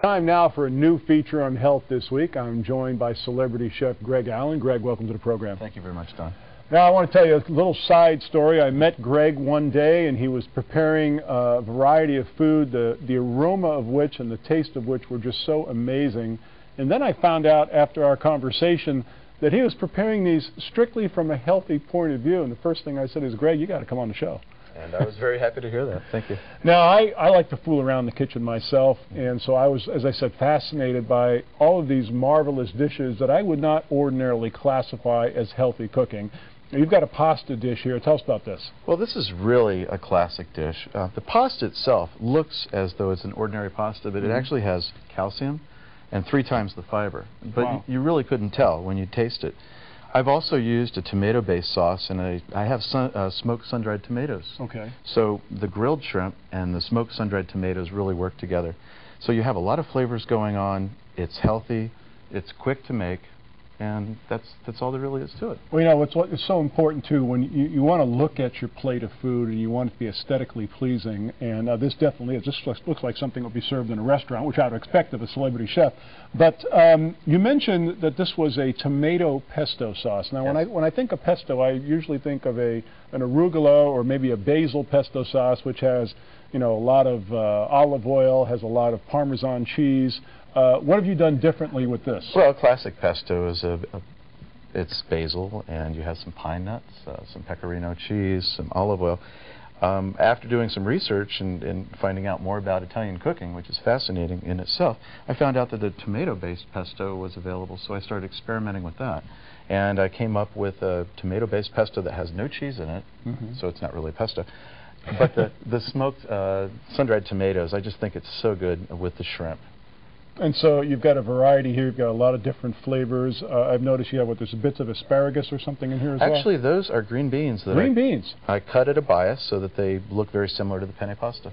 Time now for a new feature on health this week. I'm joined by celebrity chef Greg Allyn. Greg, welcome to the program. Thank you very much, Don. Now, I want to tell you a little side story. I met Greg one day, and he was preparing a variety of food, the aroma of which and the taste of which were just so amazing. And then I found out after our conversation that he was preparing these strictly from a healthy point of view. And the first thing I said is, Greg, you got to come on the show. And I was very happy to hear that. Thank you. Now, I like to fool around the kitchen myself, and so I was, as I said, fascinated by all of these marvelous dishes that I would not ordinarily classify as healthy cooking. Now, you've got a pasta dish here. Tell us about this. Well, this is really a classic dish. The pasta itself looks as though it's an ordinary pasta, but it actually has calcium and 3 times the fiber. But wow. You really couldn't tell when you taste it. I've also used a tomato-based sauce, and I have smoked sun-dried tomatoes. Okay. So the grilled shrimp and the smoked sun-dried tomatoes really work together. So you have a lot of flavors going on. It's healthy. It's quick to make. And that's all there really is to it. Well, you know, it's so important, too, when you want to look at your plate of food and you want it to be aesthetically pleasing, and this definitely is. This looks like something that would be served in a restaurant, which I would expect of a celebrity chef. But you mentioned that this was a tomato pesto sauce. Now, yes. when I think of pesto, I usually think of an arugula or maybe a basil pesto sauce, which has, you know, a lot of olive oil, has a lot of Parmesan cheese. What have you done differently with this? Well, classic pesto is it's basil, and you have some pine nuts, some pecorino cheese, some olive oil. After doing some research and finding out more about Italian cooking, which is fascinating in itself, I found out that the tomato-based pesto was available, so I started experimenting with that. And I came up with a tomato-based pesto that has no cheese in it, so it's not really pesto. But the smoked sun-dried tomatoes, I just think it's so good with the shrimp. And so you've got a variety here. You've got a lot of different flavors. I've noticed you have, there's bits of asparagus or something in here as well? Actually, those are green beans. Green beans? I cut at a bias so that they look very similar to the penne pasta.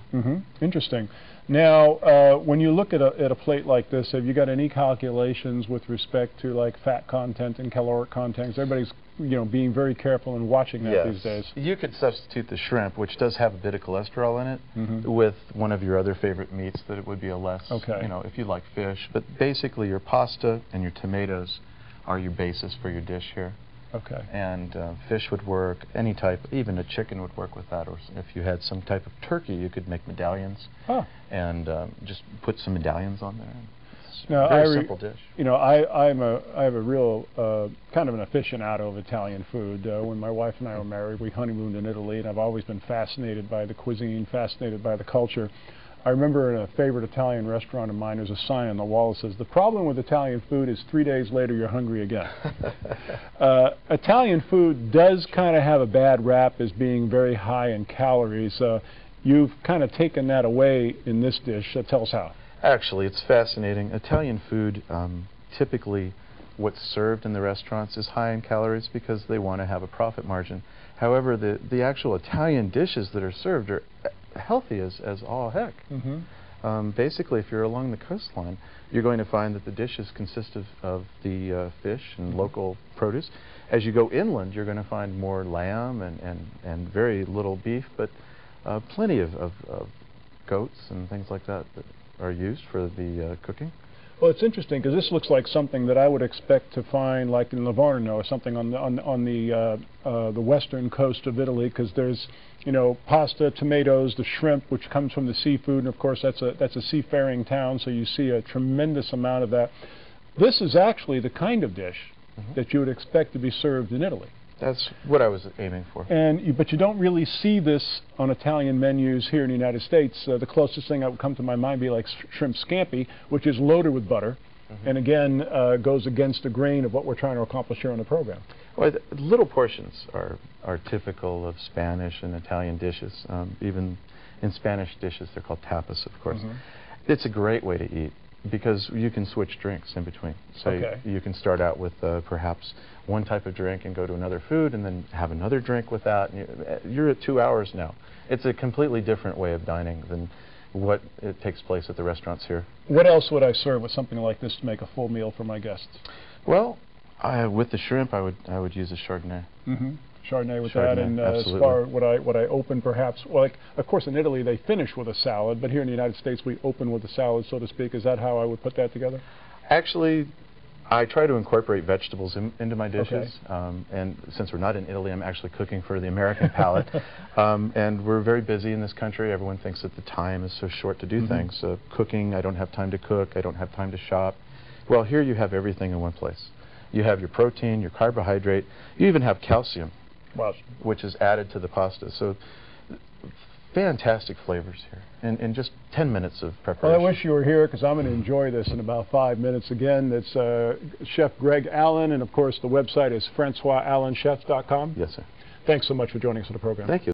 Interesting. Now, when you look at a plate like this, have you got any calculations with respect to like fat content and caloric content? Everybody's, you know, being very careful and watching that these days. You could substitute the shrimp, which does have a bit of cholesterol in it, with one of your other favorite meats that it would be a less, you know, if you like fish. But basically your pasta and your tomatoes are your basis for your dish here. Okay. And fish would work, any type, even a chicken would work with that, or if you had some type of turkey, you could make medallions and just put some medallions on there. It's a very simple dish. You know, I have a real kind of an aficionado of Italian food. When my wife and I were married, we honeymooned in Italy, and I've always been fascinated by the cuisine, fascinated by the culture. I remember in a favorite Italian restaurant of mine, there's a sign on the wall that says, "The problem with Italian food is 3 days later you're hungry again." Italian food does kind of have a bad rap as being very high in calories. You've kind of taken that away in this dish. Tell us how. Actually, it's fascinating. Italian food, typically what's served in the restaurants is high in calories because they want to have a profit margin. However, the actual Italian dishes that are served are healthy as all heck. Basically, if you're along the coastline, you're going to find that the dishes consist of the fish and local produce. As you go inland, you're going to find more lamb and very little beef, but plenty of goats and things like that that are used for the cooking. Well, it's interesting because this looks like something that I would expect to find like in Livorno or something on the western coast of Italy, because there's, you know, pasta, tomatoes, the shrimp, which comes from the seafood, and of course that's a seafaring town, so you see a tremendous amount of that. This is actually the kind of dish that you would expect to be served in Italy. That's what I was aiming for. But you don't really see this on Italian menus here in the United States. The closest thing that would come to my mind would be like shrimp scampi, which is loaded with butter, and again goes against the grain of what we're trying to accomplish here on the program. Well, little portions are typical of Spanish and Italian dishes. Even in Spanish dishes, they're called tapas, of course. It's a great way to eat, because you can switch drinks in between. So you can start out with perhaps one type of drink and go to another food and then have another drink with that. And you're at 2 hours now. It's a completely different way of dining than what it takes place at the restaurants here. What else would I serve with something like this to make a full meal for my guests? Well, with the shrimp, I would use a Chardonnay. Chardonnay with Chardonnay, that, and as absolutely. far what I open perhaps, well, like, of course in Italy they finish with a salad, but here in the United States we open with a salad, so to speak. Is that how I would put that together? Actually, I try to incorporate vegetables into my dishes, Okay. and since we're not in Italy, I'm actually cooking for the American palate. And we're very busy in this country. Everyone thinks that the time is so short to do things. Cooking, I don't have time to cook, I don't have time to shop. Well, here you have everything in one place. You have your protein, your carbohydrate, you even have calcium, Wow. which is added to the pasta. So fantastic flavors here in just 10 minutes of preparation. Well, I wish you were here because I'm going to enjoy this in about 5 minutes. Again, it's Chef Greg Allyn, and of course the website is FrancoisAllynChef.com. Yes, sir. Thanks so much for joining us on the program. Thank you.